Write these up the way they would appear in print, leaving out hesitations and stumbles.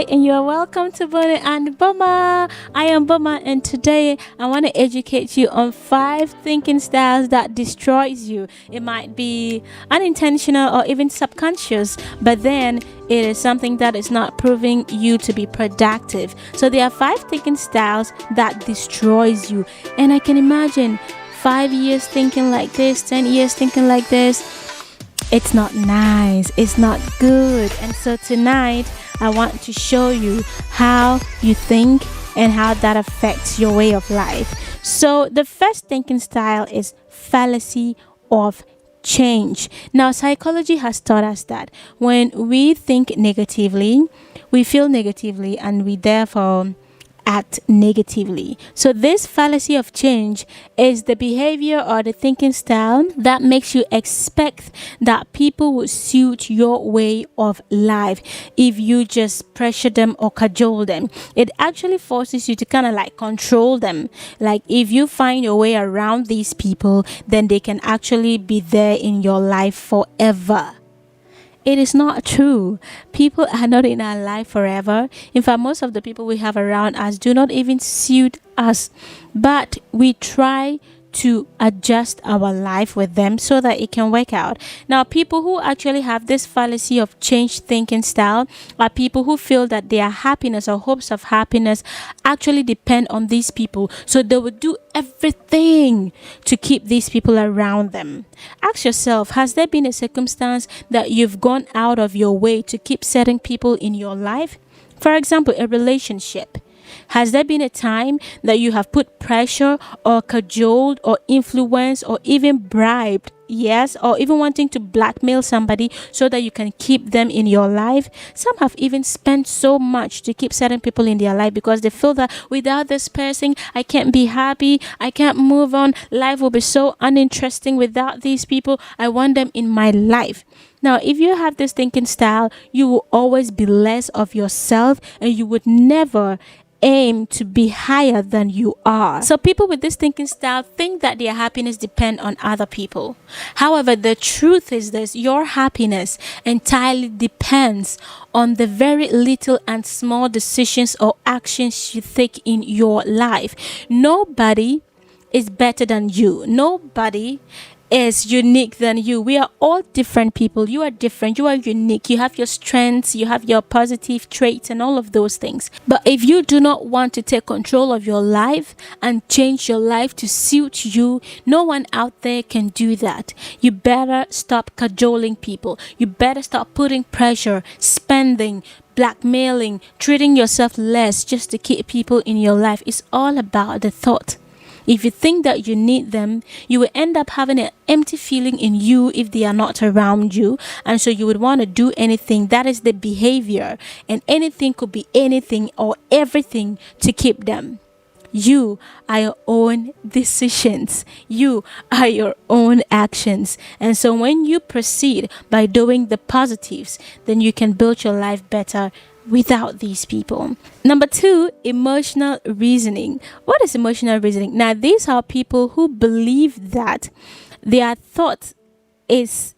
and you are welcome to Bonnie and Boma. I am Boma, and today I want to educate you on 5 thinking styles that destroys you. It might be unintentional or even subconscious, but then it is something that is not proving you to be productive. So there are 5 thinking styles that destroys you, and I can imagine 5 years thinking like this, 10 years thinking like this. It's not nice, it's not good. And so tonight I want to show you how you think and how that affects your way of life. So the first thinking style is fallacy of change. Now psychology has taught us that when we think negatively, we feel negatively, and we therefore act negatively. So this fallacy of change is the behavior or the thinking style that makes you expect that people will suit your way of life if you just pressure them or cajole them. It actually forces you to kind of like control them. Like if you find your way around these people, then they can actually be there in your life forever. It is not true. People are not in our life forever. In fact, most of the people we have around us do not even suit us. But we try to adjust our life with them so that it can work out. Now, people who actually have this fallacy of change thinking style are people who feel that their happiness or hopes of happiness actually depend on these people. So they would do everything to keep these people around them. Ask yourself, has there been a circumstance that you've gone out of your way to keep certain people in your life? For example, a relationship. Has there been a time that you have put pressure or cajoled or influenced or even bribed? Yes, or even wanting to blackmail somebody so that you can keep them in your life. Some have even spent so much to keep certain people in their life because they feel that without this person, I can't be happy, I can't move on, life will be so uninteresting without these people. I want them in my life. Now, if you have this thinking style, you will always be less of yourself and you would never aim to be higher than you are. So people with this thinking style think that their happiness depends on other people. However, the truth is this: your happiness entirely depends on the very little and small decisions or actions you take in your life. Nobody is better than you. Nobody is unique than you. We are all different people. You are different. You are unique. You have your strengths, you have your positive traits and all of those things. But if you do not want to take control of your life and change your life to suit you, no one out there can do that. You better stop cajoling people. You better stop putting pressure, spending, blackmailing, treating yourself less just to keep people in your life. It's all about the thought. If you think that you need them, you will end up having an empty feeling in you if they are not around you. And so you would want to do anything. That is the behavior. And anything could be anything or everything to keep them. You are your own decisions. You are your own actions. And so when you proceed by doing the positives, then you can build your life better without these people. Number 2, emotional reasoning. What is emotional reasoning? Now, these are people who believe that their thought is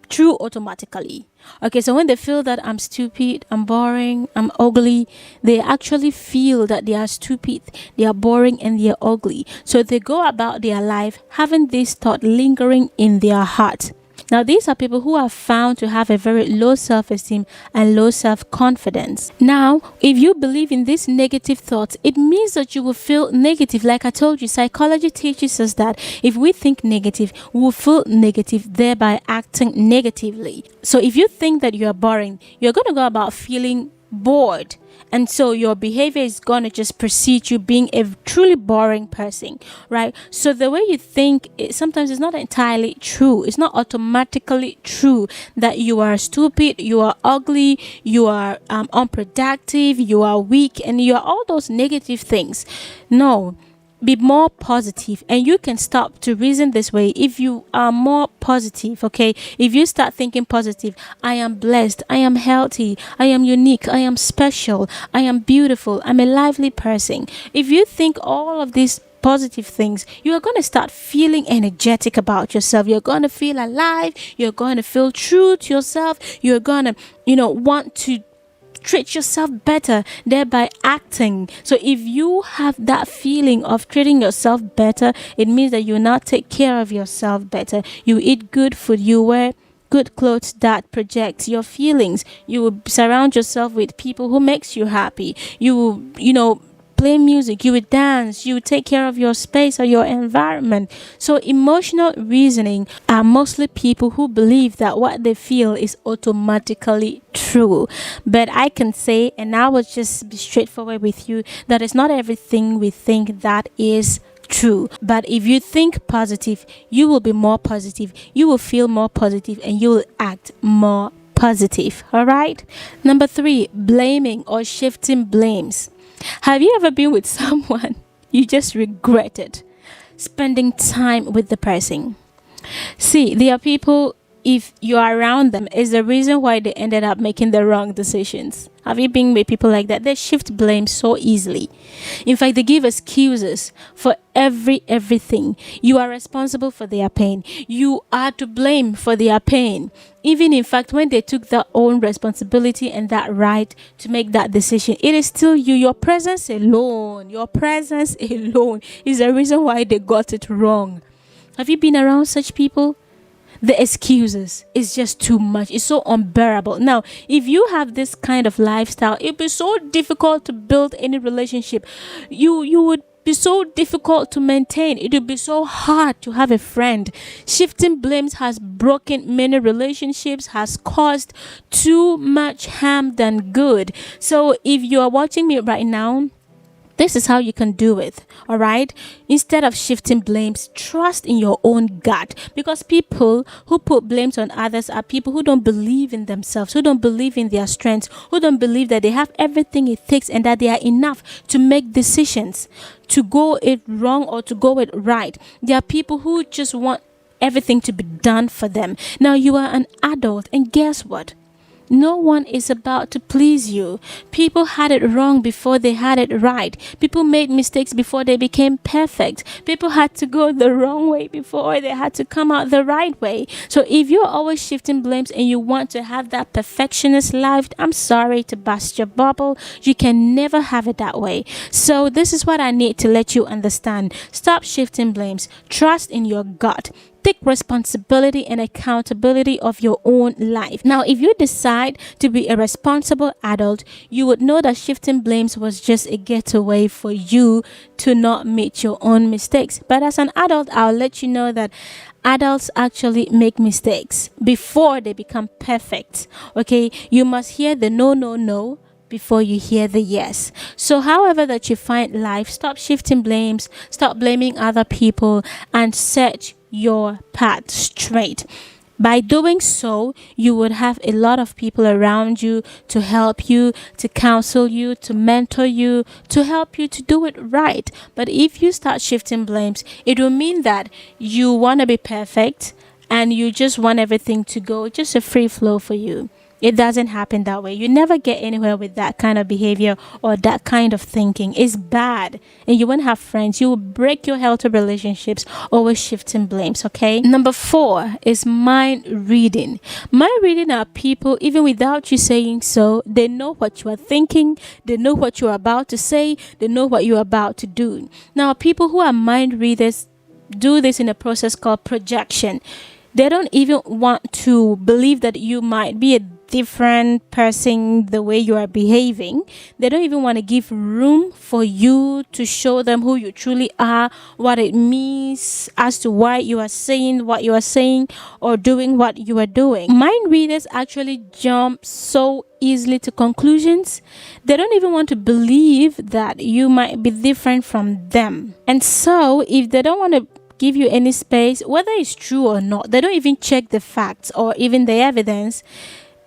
true automatically. Okay, so when they feel that I'm stupid, I'm boring, I'm ugly, they actually feel that they are stupid, they are boring, and they are ugly. So they go about their life having this thought lingering in their heart. Now, these are people who are found to have a very low self-esteem and low self-confidence. Now, if you believe in these negative thoughts, it means that you will feel negative. Like I told you, psychology teaches us that if we think negative, we will feel negative, thereby acting negatively. So if you think that you are boring, you're going to go about feeling bored. And so your behavior is going to just precede you being a truly boring person, right? So the way you think, sometimes it's not entirely true. It's not automatically true that you are stupid, you are ugly, you are unproductive, you are weak, and you are all those negative things. No. Be more positive, and you can stop to reason this way if you are more positive. Okay, if you start thinking positive, I am blessed, I am healthy, I am unique, I am special, I am beautiful, I'm a lively person. If you think all of these positive things, you are going to start feeling energetic about yourself. You're going to feel alive, you're going to feel true to yourself, you're going to want to treat yourself better, thereby acting. So if you have that feeling of treating yourself better, it means that you now take care of yourself better. You eat good food, you wear good clothes that projects your feelings. You will surround yourself with people who makes you happy. You will, play music, you would dance, you would take care of your space or your environment. So emotional reasoning are mostly people who believe that what they feel is automatically true. But I can say, and I will just be straightforward with you, that it's not everything we think that is true. But if you think positive, you will be more positive, you will feel more positive, and you will act more positive. All right. Number 3, blaming or shifting blames. Have you ever been with someone you just regretted spending time with the person? See, there are people, if you are around them, is the reason why they ended up making the wrong decisions. Have you been with people like that? They shift blame so easily. In fact, they give excuses for everything. You are responsible for their pain. You are to blame for their pain. Even in fact, when they took their own responsibility and that right to make that decision, it is still you. Your presence alone is the reason why they got it wrong. Have you been around such people? The excuses is just too much. It's so unbearable. Now, if you have this kind of lifestyle, it'd be so difficult to build any relationship. You would be so difficult to maintain. It would be so hard to have a friend. Shifting blames has broken many relationships, has caused too much harm than good. So if you are watching me right now, this is how you can do it. All right. Instead of shifting blames, trust in your own gut, because people who put blames on others are people who don't believe in themselves, who don't believe in their strengths, who don't believe that they have everything it takes and that they are enough to make decisions, to go it wrong or to go it right. There are people who just want everything to be done for them. Now you are an adult, and guess what? No one is about to please you. People had it wrong before they had it right. People made mistakes before they became perfect. People had to go the wrong way before they had to come out the right way. So if you're always shifting blames and you want to have that perfectionist life, I'm sorry to burst your bubble. You can never have it that way. So this is what I need to let you understand. Stop shifting blames. Trust in your gut. Take responsibility and accountability of your own life. Now, if you decide to be a responsible adult, you would know that shifting blames was just a getaway for you to not meet your own mistakes. But as an adult, I'll let you know that adults actually make mistakes before they become perfect. Okay, you must hear the no before you hear the yes. So however that you find life, stop shifting blames, stop blaming other people, and set your path straight. By doing so, you would have a lot of people around you to help you, to counsel you, to mentor you, to help you to do it right. But if you start shifting blames, it will mean that you want to be perfect and you just want everything to go just a free flow for you. It doesn't happen that way. You never get anywhere with that kind of behavior or that kind of thinking. It's bad. And you won't have friends. You will break your healthy relationships, always shifting blames, okay? Number 4 is mind reading. Mind reading are people, even without you saying so, they know what you are thinking. They know what you are about to say. They know what you are about to do. Now, people who are mind readers do this in a process called projection. They don't even want to believe that you might be a different person the way you are behaving. They don't even want to give room for you to show them who you truly are, what it means as to why you are saying what you are saying or doing what you are doing. Mind readers actually jump so easily to conclusions. They don't even want to believe that you might be different from them. And so if they don't want to give you any space, whether it's true or not, they don't even check the facts or even the evidence.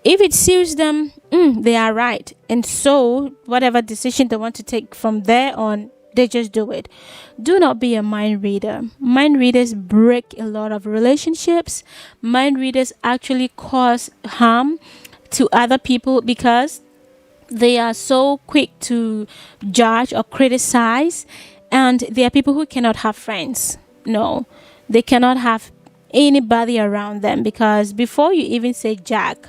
If it suits them, they are right. And so whatever decision they want to take from there on, they just do it. Do not be a mind reader. Mind readers break a lot of relationships. Mind readers actually cause harm to other people because they are so quick to judge or criticize. And there are people who cannot have friends. No, they cannot have anybody around them, because before you even say jack,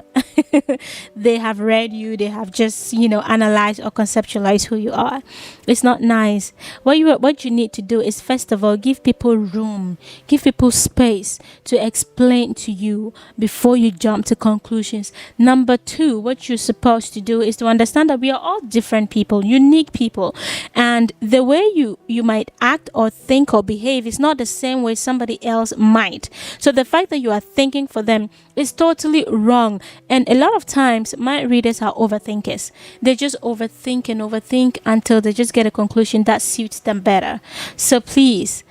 they have read you, they have just analyzed or conceptualized who you are. It's not nice. What you need to do is, first of all, give people room, give people space to explain to you before you jump to conclusions. Number two, what you're supposed to do is to understand that we are all different people, unique people, and the way you might act or think or behave is not the same way somebody else might. So the fact that you are thinking for them is totally wrong. And a lot of times my readers are overthinkers. They just overthink until they just get a conclusion that suits them better. So please,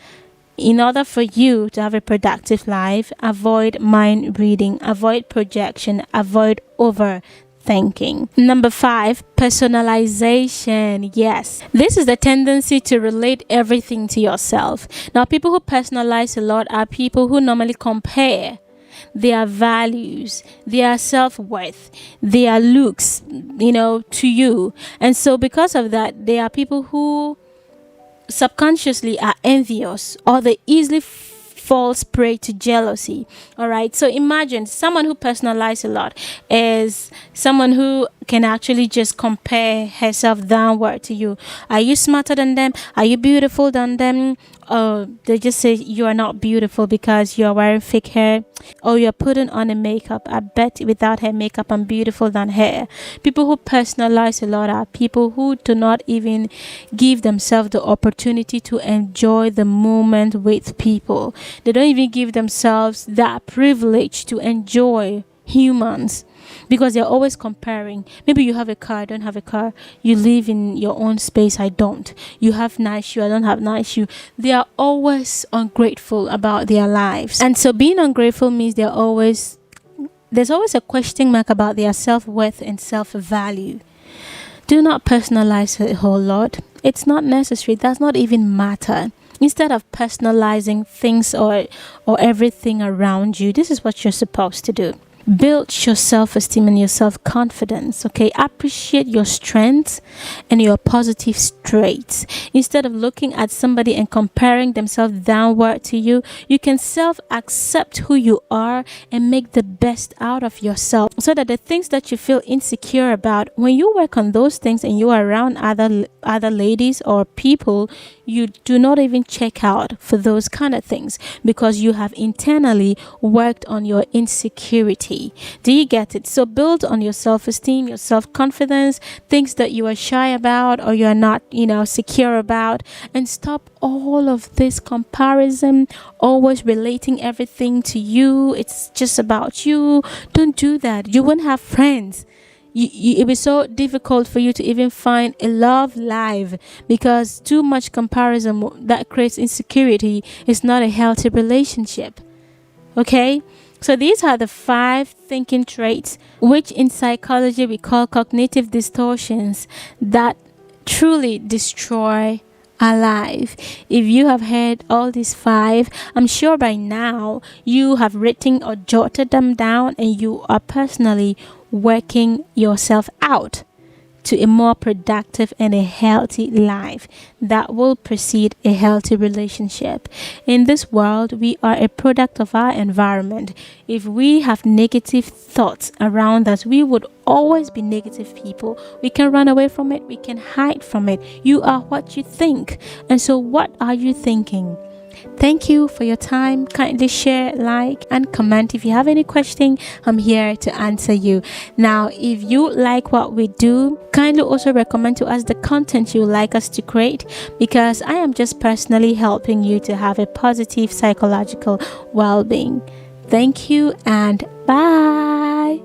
in order for you to have a productive life, avoid mind reading, avoid projection, avoid overthinking. Number 5, personalization. Yes, this is the tendency to relate everything to yourself. Now, people who personalize a lot are people who normally compare their values, their self-worth, their looks, to you. And so because of that, they are people who subconsciously are envious, or they easily falls prey to jealousy. All right, so imagine someone who personalizes a lot is someone who can actually just compare herself downward to you. Are you smarter than them? Are you beautiful than them? They just say you are not beautiful because you are wearing fake hair, or you're putting on a makeup. I bet without her makeup I'm beautiful than her. People who personalize a lot are people who do not even give themselves the opportunity to enjoy the moment with people. They don't even give themselves that privilege to enjoy humans, because they're always comparing. Maybe you have a car, I don't have a car. You live in your own space, I don't. You have nice shoe, I don't have nice shoe. They are always ungrateful about their lives. And so being ungrateful means there's always a question mark about their self-worth and self-value. Do not personalize a whole lot. It's not necessary. It does not even matter. Instead of personalizing things or everything around you, this is what you're supposed to do. Build your self-esteem and your self-confidence, okay? Appreciate your strengths and your positive traits. Instead of looking at somebody and comparing themselves downward to you, you can self-accept who you are and make the best out of yourself, so that the things that you feel insecure about, when you work on those things and you are around other ladies or people, you do not even check out for those kind of things, because you have internally worked on your insecurity. Do you get it? So build on your self-esteem, your self-confidence, things that you are shy about or you're not, secure about, and stop all of this comparison, always relating everything to you. It's just about you. Don't do that. You won't have friends. It will be so difficult for you to even find a love life, because too much comparison that creates insecurity is not a healthy relationship. Okay? So these are the 5 thinking traits, which in psychology we call cognitive distortions, that truly destroy our life. If you have heard all these 5, I'm sure by now you have written or jotted them down, and you are personally working yourself out to a more productive and a healthy life that will precede a healthy relationship. In this world, we are a product of our environment. If we have negative thoughts around us, we would always be negative people. We can run away from it, we can hide from it. You are what you think. And so what are you thinking? Thank you for your time. Kindly share, like, and comment. If you have any question, I'm here to answer you. Now, if you like what we do, kindly also recommend to us the content you would like us to create, because I am just personally helping you to have a positive psychological well-being. Thank you and bye.